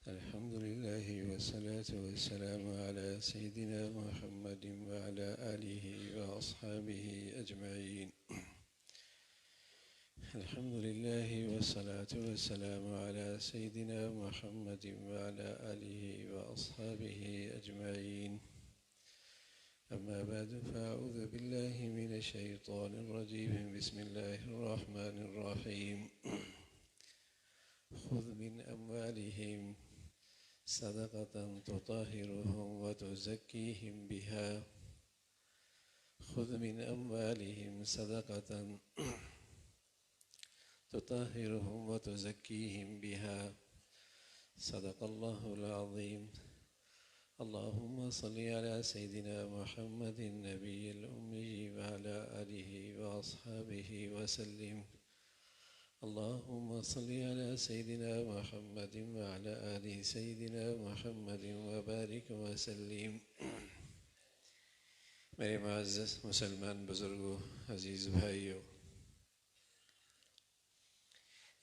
अल्हम्दुलिल्लाहि वस्सलातु वस्सलामु अला सय्यिदिना मुहम्मदिन व अला आलिहि व अस्हाबिहि अजमईन। अल्हम्दुलिल्लाहि वस्सलातु वस्सलामु अला सय्यिदिना मुहम्मदिन व अला आलिहि व अस्हाबिहि अजमईन। अम्मा बअदु फ़अऊज़ु बिल्लाहि मिनश शैतानिर रजीम। बिस्मिल्लाहिर रहमानिर रहीम। खुज़ मिन अम्वालिहिम सदक़तन तुतहिरुहुम व तुज़क्कीहिम बिहा। खुज़ मिन अम्वालिहिम सदक़तन तुतहिरुहुम व तुज़क्कीहिम बिहा। सदक़ल्लाहुल अज़ीम। अल्लाहुम्मा सल्लि अला सय्यिदिना मुहम्मदिन नबिय्यिल उम्मी व अला आलिहि व अस्हाबिहि व सल्लिम। अल्लाहुम्मा सल्लि अला सय्यिदिना मुहम्मदिन व अला आलि सय्यिदिना मुहम्मदिन व बारिक व सल्लिम। मेरे मुअज़्ज़ज़ मुसलमान बुज़ुर्गों, अज़ीज़ भाइयों,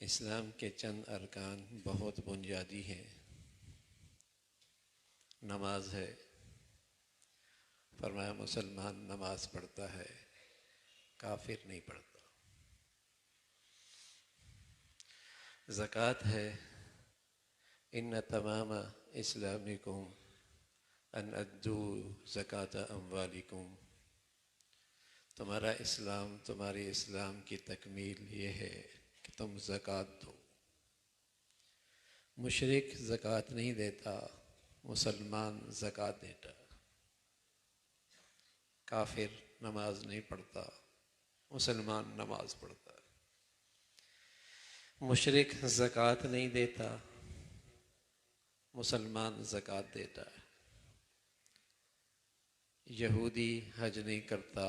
इस्लाम के चंद अरकान बहुत बुनियादी हैं। नमाज है। फरमाया मुसलमान नमाज पढ़ता है, काफिर नहीं पढ़ता। ज़कात है। इन्ना तमाम इस्लामिकुम अन अद्दू ज़कात अम्वालिकुम। तुम्हारा इस्लाम, तुम्हारी इस्लाम की तकमील ये है कि तुम ज़कात दो। मुशरिक ज़कात नहीं देता, मुसलमान ज़कात देता। काफिर नमाज नहीं पढ़ता, मुसलमान नमाज पढ़ता। मुशरिक ज़कात नहीं देता, मुसलमान ज़कात देता है। यहूदी हज नहीं करता,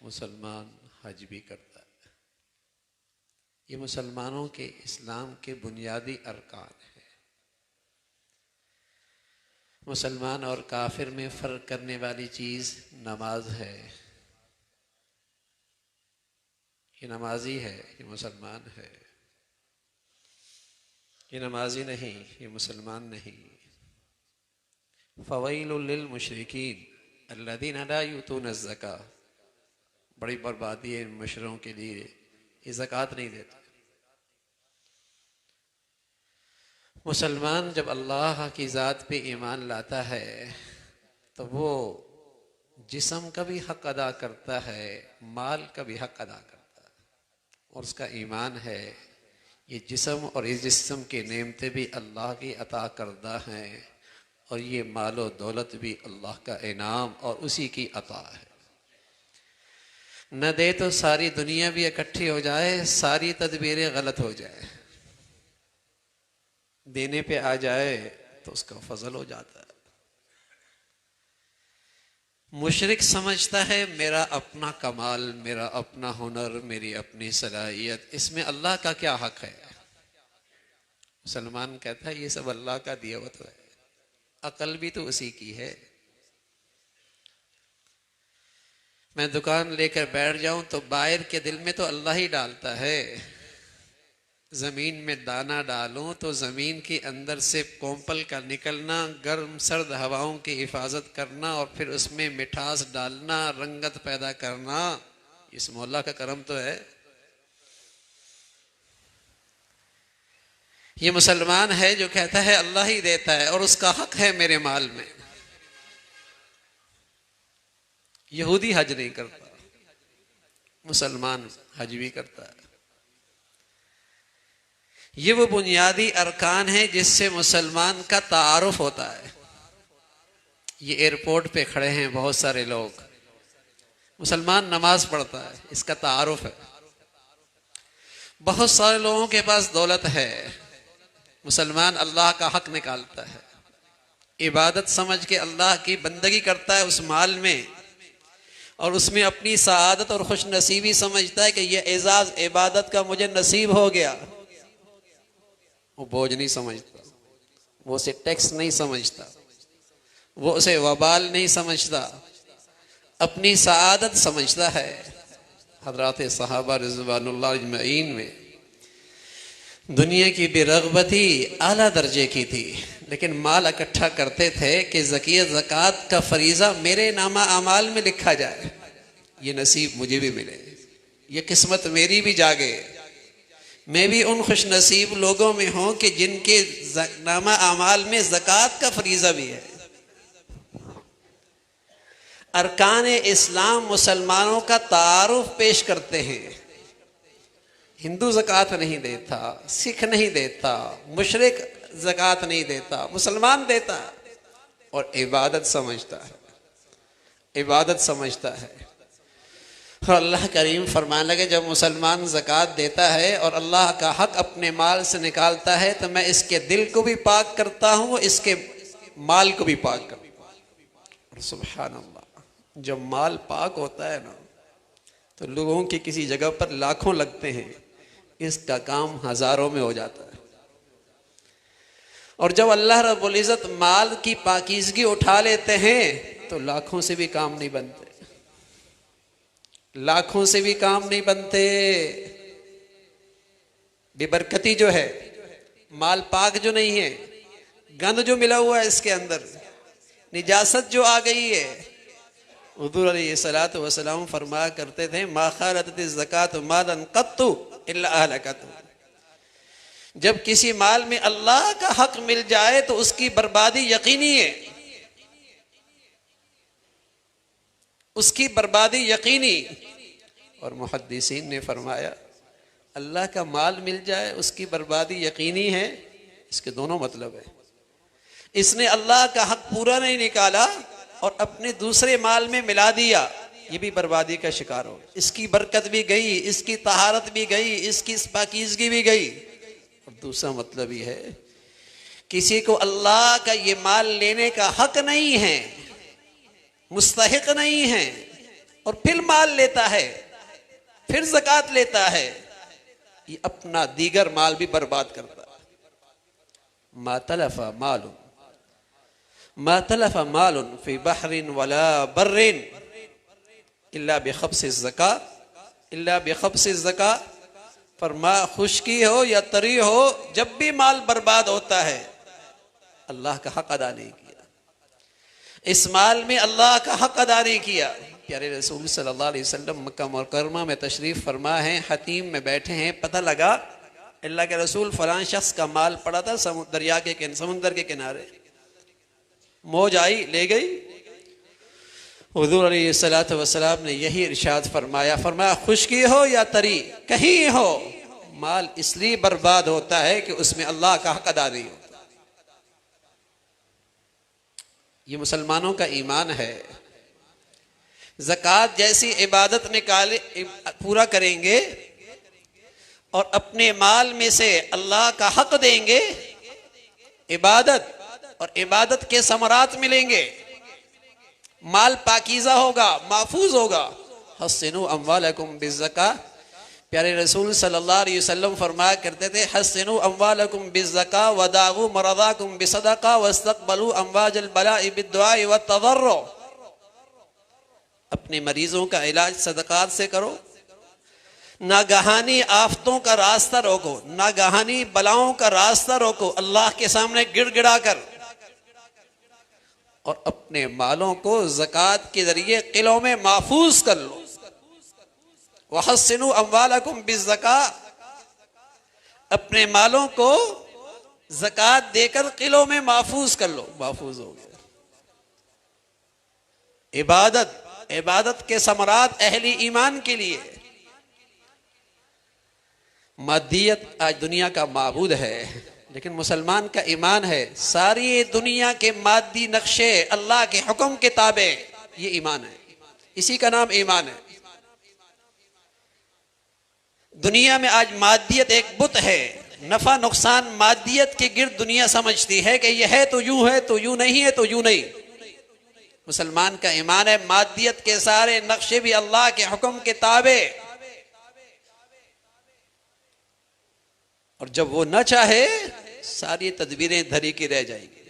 मुसलमान हज भी करता है। ये मुसलमानों के इस्लाम के बुनियादी अरकान हैं। मुसलमान और काफिर में फ़र्क करने वाली चीज़ नमाज है। ये नमाजी है, ये मुसलमान है। ये नमाजी नहीं, ये मुसलमान नहीं। फ़वैलुल लिल मुशरिकीन अल्लज़ीना ला यूतून ज़का। बड़ी बर्बादी है इन मुशरिकों के लिए, ये ज़कात नहीं देते। मुसलमान जब अल्लाह की ज़ात पे ईमान लाता है तो वो जिस्म का भी हक़ अदा करता है, माल का भी हक़ अदा करता है। और उसका ईमान है ये जिस्म और इस जिस्म की नेमतें भी अल्लाह की अता करदा हैं, और ये मालो दौलत भी अल्लाह का इनाम और उसी की अता है। न दे तो सारी दुनिया भी इकट्ठी हो जाए, सारी तदबीरें गलत हो जाए, देने पे आ जाए तो उसका फजल हो जाता है। मुशरिक समझता है मेरा अपना कमाल, मेरा अपना हुनर, मेरी अपनी सलाहियत, इसमें अल्लाह का क्या हक है। मुसलमान कहता है ये सब अल्लाह का दिया हुआ तो है, अकल भी तो उसी की है। मैं दुकान लेकर बैठ जाऊं तो बाहर के दिल में तो अल्लाह ही डालता है। जमीन में दाना डालूं तो जमीन के अंदर से कोंपल का निकलना, गर्म सर्द हवाओं की हिफाजत करना और फिर उसमें मिठास डालना, रंगत पैदा करना, इस मौला का करम तो है। ये मुसलमान है जो कहता है अल्लाह ही देता है और उसका हक है मेरे माल में। यहूदी हज नहीं करता, मुसलमान हज भी करता है। ये वो बुनियादी अरकान है जिससे मुसलमान का तारुफ होता है। ये एयरपोर्ट पे खड़े हैं बहुत सारे लोग, मुसलमान नमाज पढ़ता है, इसका तारुफ है। बहुत सारे लोगों के पास दौलत है, मुसलमान अल्लाह का हक निकालता है, इबादत समझ के अल्लाह की बंदगी करता है उस माल में, और उसमें अपनी सआदत और खुश नसीबी समझता है कि यह एजाज इबादत का मुझे नसीब हो गया। वो बोझ नहीं समझता, वो उसे टैक्स नहीं समझता, वो उसे वबाल नहीं समझता, अपनी सआदत समझता है। हज़रात सहाबा रिज़वानुल्लाह अजमईन में दुनिया की बेरग़बती आला दर्जे की थी, लेकिन माल इकट्ठा करते थे कि ज़कियत ज़कात का फरीज़ा मेरे नामा अमाल में लिखा जाए, ये नसीब मुझे भी मिले, ये किस्मत मेरी भी जागे, मैं भी उन खुश नसीब लोगों में हूं कि जिनके नामा अमाल में ज़कात का फरीज़ा भी है। अरकान इस्लाम मुसलमानों का तारुफ पेश करते हैं। हिंदू ज़कात नहीं देता, सिख नहीं देता, मुशरिक ज़कात नहीं देता, मुसलमान देता और इबादत समझता है, इबादत समझता है। और अल्लाह करीम फरमाने लगे जब मुसलमान ज़कात देता है और अल्लाह का हक अपने माल से निकालता है तो मैं इसके दिल को भी पाक करता हूँ, इसके माल को भी पाक करता हूँ। सुभान अल्लाह, जब माल पाक होता है ना तो लोगों की किसी जगह पर लाखों लगते हैं, इसका काम हजारों में हो जाता है। और जब अल्लाह रब्बुल इज़्ज़त माल की पाकीज़गी उठा लेते हैं तो लाखों से भी काम नहीं बनते, लाखों से भी काम नहीं बनते। बेबरकती जो है, माल पाक जो नहीं है, गंद जो मिला हुआ है इसके अंदर, निजासत जो आ गई है। हुज़ूर अलैहिस्सलातु वस्सलाम फरमाया करते थे मा खालतिज़ ज़कात मालन क़त्तु इल्ला अहलकतु, जब किसी माल में अल्लाह का हक मिल जाए तो उसकी बर्बादी यकीनी है, उसकी बर्बादी यकीनी। और मुहद्दिसीन ने फरमाया अल्लाह का माल मिल जाए उसकी बर्बादी यकीनी है, इसके दोनों मतलब है। इसने अल्लाह का हक पूरा नहीं निकाला और अपने दूसरे माल में मिला दिया, ये भी बर्बादी का शिकार हो, इसकी बरकत भी गई, इसकी तहारत भी गई, इसकी पाकीज़गी भी गई। और दूसरा मतलब ये है किसी को अल्लाह का ये माल लेने का हक नहीं है, मुस्तहिक नहीं है, और फिर माल लेता है, फिर ज़कात लेता है, ये अपना दीगर माल भी बर्बाद करता है। मा तलफ़ा मालुन मा तलफ़ा मालुन फ़ी बहरिन वला बर्रिन इल्ला बिख़ब्सिज़ ज़कात इल्ला बिख़ब्सिज़ ज़कात। फरमा खुश्की हो या तरी हो, जब भी माल बर्बाद होता है अल्लाह का हक अदा नहीं किया, इस माल में अल्लाह का हक अदा नहीं किया। प्यारे रसूल सल्लल्लाहु अलैहि वसल्लम मक्का मुकर्रमा में तशरीफ़ फरमा है, हतीम में बैठे हैं, पता लगा अल्लाह के रसूल फलां शख्स का माल पड़ा था दरिया के समुंदर के किनारे, मौज आई ले गई। हुज़ूर अलैहिस्सलातु वस्सलाम ने यही इरशाद फरमाया, फरमाया खुश्की हो या तरी, कहीं हो, माल इसलिए बर्बाद होता है कि उसमें अल्लाह का हक अदा नहीं होता। ये मुसलमानों का ईमान है। ज़कात जैसी इबादत निकाले पूरा करेंगे और अपने माल में से अल्लाह का हक देंगे, इबादत और इबादत के समरात मिलेंगे, माल पाकीज़ा होगा, महफूज होगा। हस्सिनु अम्वालकुम बिज़्ज़का, प्यारे रसूल सल्लल्लाहु अलैहि वसल्लम फरमाया करते थे हस्सिनु अम्वालकुम बिज़्ज़का वदाऊ मरदाकुम बिसदका वस्तक़बलू अम्वाजल बलाइ बिद्दुआइ वत्तज़र्रु। अपने मरीजों का इलाज सदकात से करो, नागहानी आफतों का रास्ता रोको, नागहानी बलाओं का रास्ता रोको अल्लाह के सामने गिड़गिड़ा कर, और अपने मालों को ज़कात के जरिए किलों में महफूज कर लो। वहस्सिनु अम्वालकुम बिज़्ज़का, अपने मालों को ज़कात देकर किलों में महफूज कर लो, महफूज हो गया। इबादत, इबादत के समरात अहली ईमान के लिए। मादियत आज दुनिया का माबूद है, लेकिन मुसलमान का ईमान है सारी दुनिया के मादी नक्शे अल्लाह के हुक्म के ताबे, ये ईमान है, इसी का नाम ईमान है। दुनिया में आज मादियत एक बुत है, नफा नुकसान मादियत के गिर्द दुनिया समझती है कि यह है तो यूं है, तो यूं नहीं है तो यूं नहीं। मुसलमान का ईमान है मादियत के सारे नक्शे भी अल्लाह के हुक्म के ताबे, और जब वो न चाहे सारी तदबीरें धरी की रह जाएगी।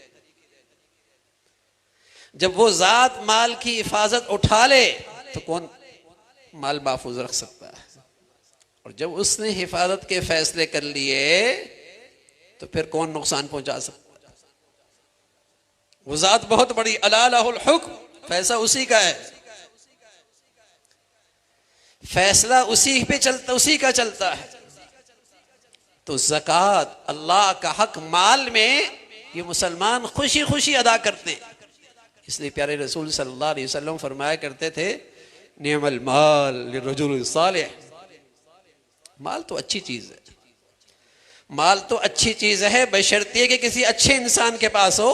जब वो जात माल की हिफाजत उठा ले तो कौन माल महफूज रख सकता है, और जब उसने हिफाजत के फैसले कर लिए तो फिर कौन नुकसान पहुंचा सकता है। वो जात बहुत बड़ी, अला लहुल हुक्म, फैसला उसी का है, फैसला उसी पे चलता, उसी का चलता है। तो ज़कात अल्लाह का हक माल में ये मुसलमान खुशी खुशी अदा करते हैं। इसलिए प्यारे रसूल सल्लल्लाहु अलैहि वसल्लम फरमाया करते थे, निअमल माल लिर्रजुल सालिह, माल तो अच्छी चीज है, माल तो अच्छी चीज है, बशर्ते कि किसी अच्छे इंसान के पास हो,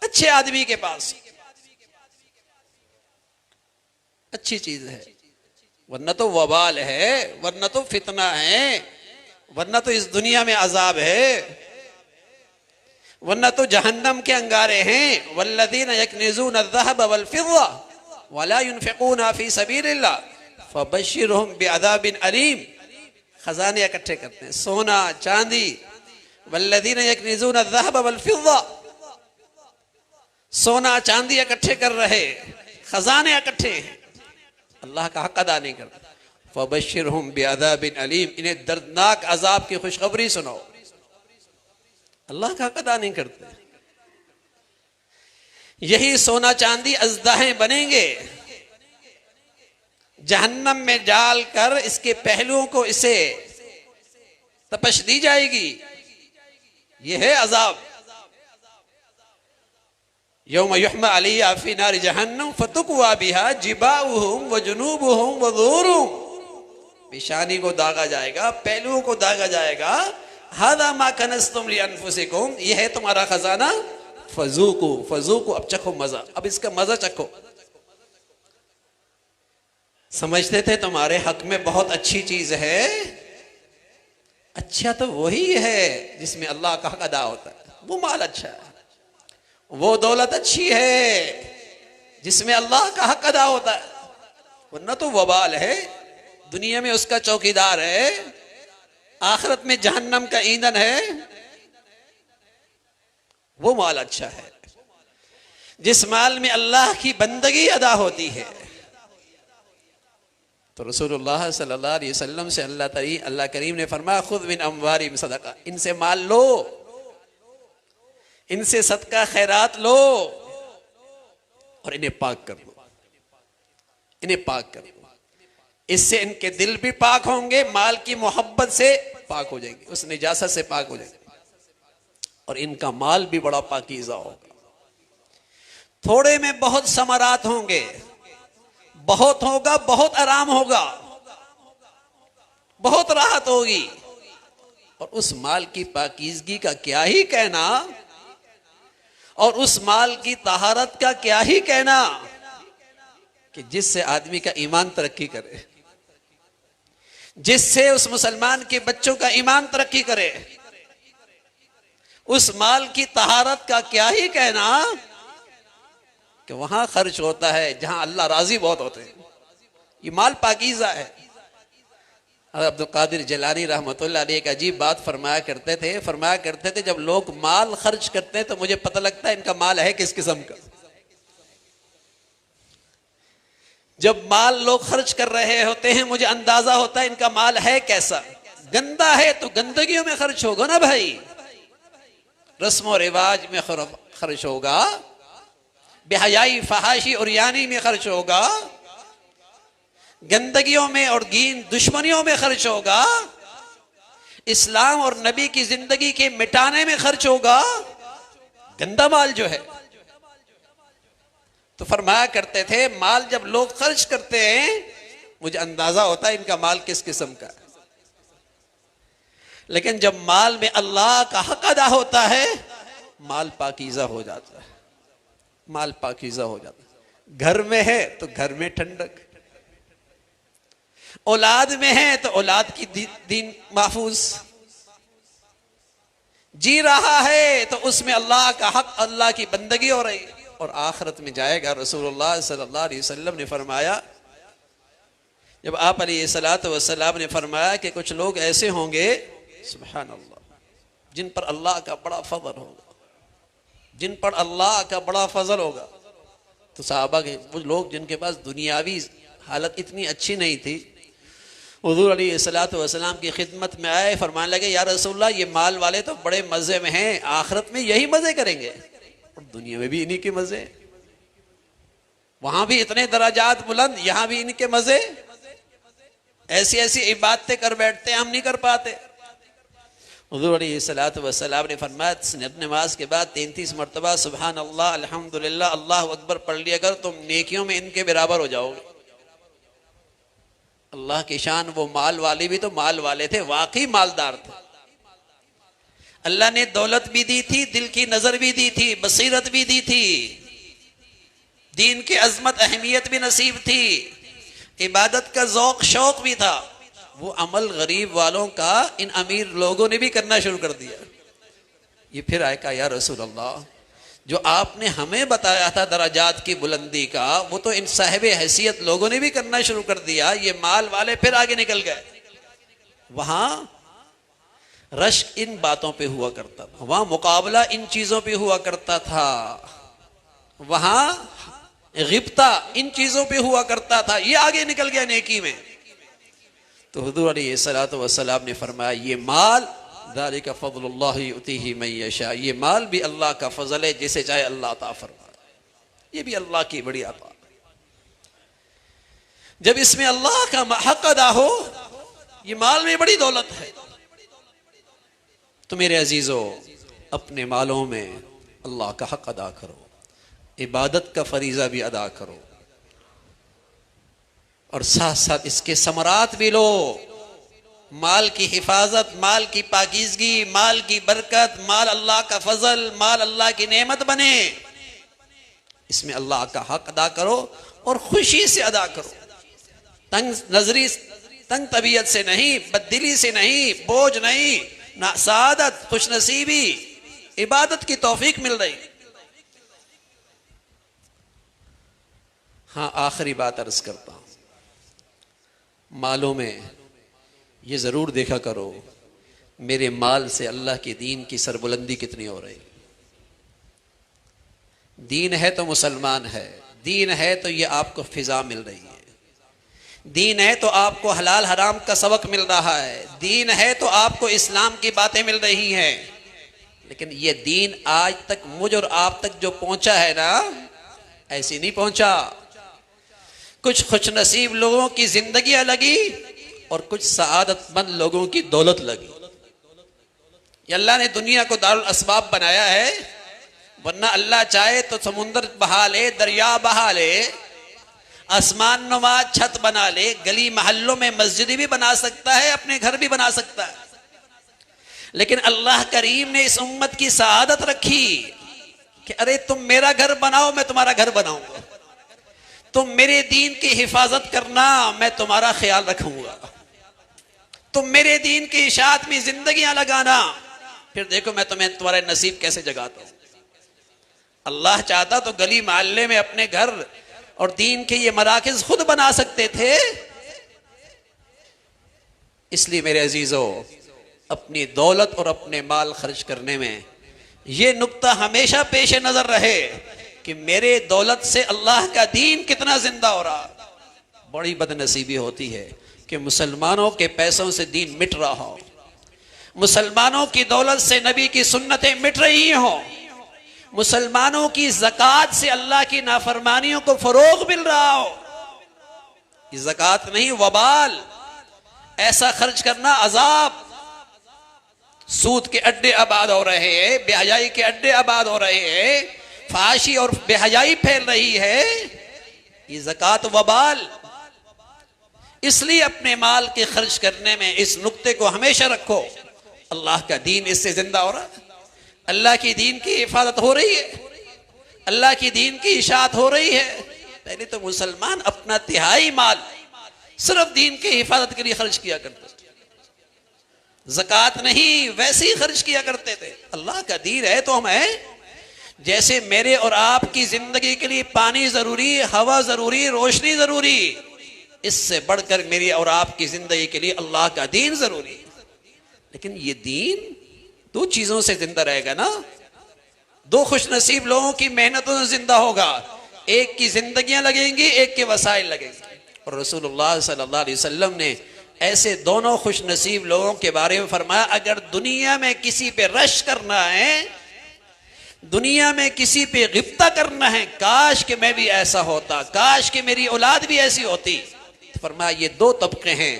अच्छे आदमी के पास, अच्छी चीज है, वरना तो वबाल है, वरना तो फितना है, वरना तो इस दुनिया में अजाब है, वरना तो जहन्नम के अंगारे हैं। वल्लज़ीना यकनिज़ून अज़्ज़हब वल-फ़िज़्ज़ा वला युनफ़िक़ूना फ़ी सबीलिल्लाह फ़बश्शिरहुम बिअज़ाबिन अलीम। खजाने इकट्ठे करते हैं, सोना चांदी। वल्लज़ीना यकनिज़ून अज़्ज़हब वल-फ़िज़्ज़ा, सोना चांदी इकट्ठे कर रहे, खजाने इकट्ठे हैं, अल्लाह का हक अदा नहीं करते। फ़बश्शिरहुम बिअज़ाबिन अलीम, इन्हें दर्दनाक अजाब की खुशखबरी सुनाओ। अल्लाह का हक अदा नहीं करते। यही सोना चांदी अज़दाहें बनेंगे, जहन्नम में डालकर इसके पहलुओं को इसे तपश दी जाएगी। यह है अजाब। यौम युहमा अलैहा फी नारि जहन्नम फतुक्वा बिहा जिबाउहुम व जुनूबुहुम व ज़ुहुरुहुम, पेशानी को दागा जाएगा, पहलुओं को दागा जाएगा। हादा मा कनज़्तुम लिअन्फुसिकुम, यह है तुम्हारा खजाना, फज़ूकु फज़ूकु, अब चखो मजा, अब इसका मजा चखो। समझते थे तुम्हारे हक में बहुत अच्छी चीज है, अच्छा तो वही है जिसमें अल्लाह का हक अदा होता है, वो माल अच्छा है, वो दौलत अच्छी है जिसमें अल्लाह का हक अदा होता है, वरना तो वबाल है, दुनिया में उसका चौकीदार है, आखिरत में जहन्नम का ईंधन है। वो माल अच्छा है जिस माल में अल्लाह की बंदगी अदा होती है। तो रसूलुल्लाह सल्लल्लाहु अलैहि वसल्लम से अल्लाह करीम ने फरमाया, खुद मिन अम्वारिहिम सदका, इनसे माल लो, इनसे सदका खैरात लो और इन्हें पाक कर लो, इन्हें पाक कर लो। इससे इनके दिल भी पाक होंगे, माल की मोहब्बत से पाक हो जाएंगे, उस निजासत से पाक हो जाएंगे, और इनका माल भी बड़ा पाकीज़ा होगा। थोड़े में बहुत समरात होंगे, बहुत होगा, बहुत आराम होगा, बहुत राहत होगी। और उस माल की पाकीज़गी का क्या ही कहना, और उस माल की तहारत का क्या ही कहना, कि जिससे आदमी का ईमान तरक्की करे, जिससे उस मुसलमान के बच्चों का ईमान तरक्की करे। उस माल की तहारत का क्या ही कहना कि वहां खर्च होता है जहां अल्लाह राजी बहुत होते हैं। ये माल पाकीज़ा है। अब्दुल कादिर जिलानी रहमतुल्लाह अलैह एक अजीब बात फरमाया करते थे, जब लोग माल खर्च करते हैं तो मुझे पता लगता है इनका माल है किस किस्म का। जब माल लोग खर्च कर रहे होते हैं मुझे अंदाजा होता है इनका माल है कैसा। गंदा है तो गंदगियों में खर्च होगा ना भाई, रस्म और रिवाज में खर्च होगा, बेहयाई फहाशी और यानी में खर्च होगा, गंदगियों में और दीन दुश्मनियों में खर्च होगा, इस्लाम और नबी की जिंदगी के मिटाने में खर्च होगा, गंदा माल जो है। तो फरमाया करते थे माल जब लोग खर्च करते हैं मुझे अंदाजा होता है इनका माल किस किस्म का है। लेकिन जब माल में अल्लाह का हक अदा होता है माल पाकीज़ा हो जाता है, माल पाकीज़ा हो जाता है। घर में है तो घर में ठंडक, औलाद में है तो औलाद की दीन महफूज, जी रहा है तो उसमें अल्लाह का हक, अल्लाह की बंदगी हो रही, और आखिरत में जाएगा। रसूलुल्लाह सल्लल्लाहु अलैहि वसल्लम ने फरमाया, जब आप अलैहिस्सलातु वस्सलाम ने फरमाया कि कुछ लोग ऐसे होंगे सुभान अल्लाह जिन पर अल्लाह का बड़ा फजल होगा, जिन पर अल्लाह का बड़ा फजल होगा। तो सहाबा के वो लोग जिनके पास दुनियावी हालत इतनी अच्छी नहीं थी, हुज़ूर अलैहिस्सलातु वस्सलाम की खिदमत में आए, फरमाने लगे या रसूलल्लाह ये माल वाले तो बड़े मज़े में हैं, आखिरत में यही मज़े करेंगे। और दुनिया में भी इन्हीं के मजे, वहां भी इतने दराजात बुलंद, यहां भी इनके मजे। ऐसी ऐसी इबादतें कर बैठते हैं, हम नहीं कर पाते। हुज़ूर अलैहिस्सलातु वस्सलाम ने फरमाया, नमाज के बाद 33 मरतबा सुभान अल्लाह अल्हम्दुलिल्लाह अल्लाहु अकबर पढ़ लिया कर, तुम नेकियों में इनके बराबर हो जाओगे। अल्लाह की शान, वो माल वाले भी तो माल वाले थे, वाकई मालदार थे। अल्लाह ने दौलत भी दी थी, दिल की नजर भी दी थी, बसीरत भी दी थी, दीन की अजमत अहमियत भी नसीब थी, इबादत का ज़ौक़ शौक़ भी था। वो अमल गरीब वालों का इन अमीर लोगों ने भी करना शुरू कर दिया। ये फिर आए कहा, या रसूल अल्लाह, जो आपने हमें बताया था दराजात की बुलंदी का, वो तो इन साहिब हैसियत लोगों ने भी करना शुरू कर दिया। ये माल वाले फिर आगे निकल गए। वहां रश्क इन बातों पे हुआ करता था, वहां मुकाबला इन चीजों पे हुआ करता था, वहां गिब्ता इन चीजों पे हुआ करता था। ये आगे निकल गया नेकी में। तो हुज़ूर अलैहिस्सलातु वस्सलाम ने फरमाया, ये माल ज़ालिका फ़ज़्लुल्लाहि युतीही मन यशा, ये माल भी अल्लाह का फजल है, जिसे चाहे अल्लाह अता फरमाए। ये भी अल्लाह की बड़ी अता। जब इसमें अल्लाह का हक अदा हो, ये माल में बड़ी दौलत है। तो मेरे अजीजों, अपने मालों में अल्लाह का हक अदा करो, इबादत का फरीजा भी अदा करो, और साथ साथ इसके समरात भी लो। माल की हिफाजत, माल की पाकीज़गी, माल की बरकत, माल अल्लाह का फजल, माल अल्लाह की नेमत बने। इसमें अल्लाह का हक अदा करो और खुशी से अदा करो, तंग नजरी, तंग तबीयत से नहीं, बददिली से नहीं, बोझ नहीं, ना सादत, खुशनसीबी, इबादत की तौफीक मिल रही। हाँ, आखिरी बात अर्ज करता हूं, मालों में ये जरूर देखा करो, मेरे माल से अल्लाह के दीन की सरबुलंदी कितनी हो रही। दीन है तो मुसलमान है, दीन है तो ये आपको फिजा मिल रही है, दीन है तो आपको हलाल हराम का सबक मिल रहा है, दीन है तो आपको इस्लाम की बातें मिल रही हैं। लेकिन ये दीन आज तक मुझ और आप तक जो पहुंचा है ना, ऐसी नहीं पहुंचा। कुछ खुशनसीब लोगों की जिंदगियां लगी और कुछ सआदतमंद लोगों की दौलत लगी। ये अल्लाह ने दुनिया को दारुल असबाब बनाया है, वरना अल्लाह चाहे तो समुंदर बहा ले, दरिया बहा ले, आसमान नुमा छत बना ले, गली महल्लों में मस्जिद भी बना सकता है, अपने घर भी बना सकता है। लेकिन अल्लाह करीम ने इस उम्मत की सआदत रखी कि अरे तुम मेरा घर बनाओ, मैं तुम्हारा घर बनाऊंगा, तुम मेरे दीन की हिफाजत करना, मैं तुम्हारा ख्याल रखूंगा, तुम मेरे दीन की इशाअत में जिंदगियां लगाना, फिर देखो मैं तुम्हें तुम्हारे नसीब कैसे जगाता हूं। अल्लाह चाहता तो गली मोहल्ले में अपने घर और दीन के ये मराकिज खुद बना सकते थे। इसलिए मेरे अजीजों, अपनी दौलत और अपने माल खर्च करने में ये नुक्ता हमेशा पेश नजर रहे कि मेरे दौलत से अल्लाह का दीन कितना जिंदा हो रहा। बड़ी बदनसीबी होती है कि मुसलमानों के पैसों से दीन मिट रहा हो, मुसलमानों की दौलत से नबी की सुन्नतें मिट रही हो, मुसलमानों की ज़कात से अल्लाह की नाफरमानियों को फरोग मिल रहा हो। ये ज़कात नहीं, वबाल, ऐसा खर्च करना अजाब। सूद के अड्डे आबाद हो रहे हैं, बेहयाई के अड्डे आबाद हो रहे हैं, फाशी और बेहयाई फैल रही है, ये ज़कात वबाल। इसलिए अपने माल के खर्च करने में इस नुक्ते को हमेशा रखो, अल्लाह का दीन इससे जिंदा हो रहा है, अल्लाह की दीन की हिफाजत हो रही है, अल्लाह की दीन की इशाअत हो रही है। पहले तो मुसलमान अपना तिहाई माल सिर्फ दीन की हिफाजत के लिए खर्च किया करते थे, ज़कात नहीं, वैसे ही खर्च किया करते थे। अल्लाह का दीन है तो हम हैं। जैसे मेरे और आपकी जिंदगी के लिए पानी जरूरी, हवा जरूरी, रोशनी जरूरी, इससे बढ़कर मेरी और आपकी जिंदगी के लिए अल्लाह का दीन जरूरी। लेकिन ये दीन दो चीजों से जिंदा रहेगा ना, दो खुशनसीब लोगों की मेहनतों से जिंदा होगा। एक की जिंदगियां लगेंगी, एक के वसाइल लगेंगे। और रसूलुल्लाह सल्लल्लाहु अलैहि वसल्लम ने ऐसे दोनों खुशनसीब लोगों के बारे में फरमाया, अगर दुनिया में किसी पे रश करना है, दुनिया में किसी पे गिफ्ता करना है, काश कि मैं भी ऐसा होता, काश कि मेरी औलाद भी ऐसी होती। तो फरमाया ये दो तबके हैं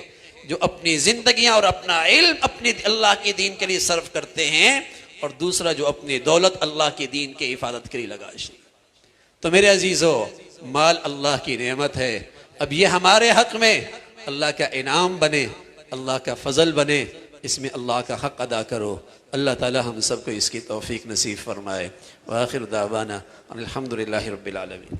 जो अपनी जिंदगियां और अपना इल्म अपने अल्लाह के दीन के लिए सर्व करते हैं, और दूसरा जो अपनी दौलत अल्लाह के दीन के हिफाजत के लिए लगाश। तो मेरे अजीजों, माल अल्लाह की नेमत है। अब ये हमारे हक में अल्लाह का इनाम बने, अल्लाह का फजल बने, इसमें अल्लाह का हक अदा करो। अल्लाह ताला हम सबको इसकी तौफीक नसीब फरमाए। व आखिर दावाना अल्हम्दुलिल्लाहि रब्बिल आलमीन।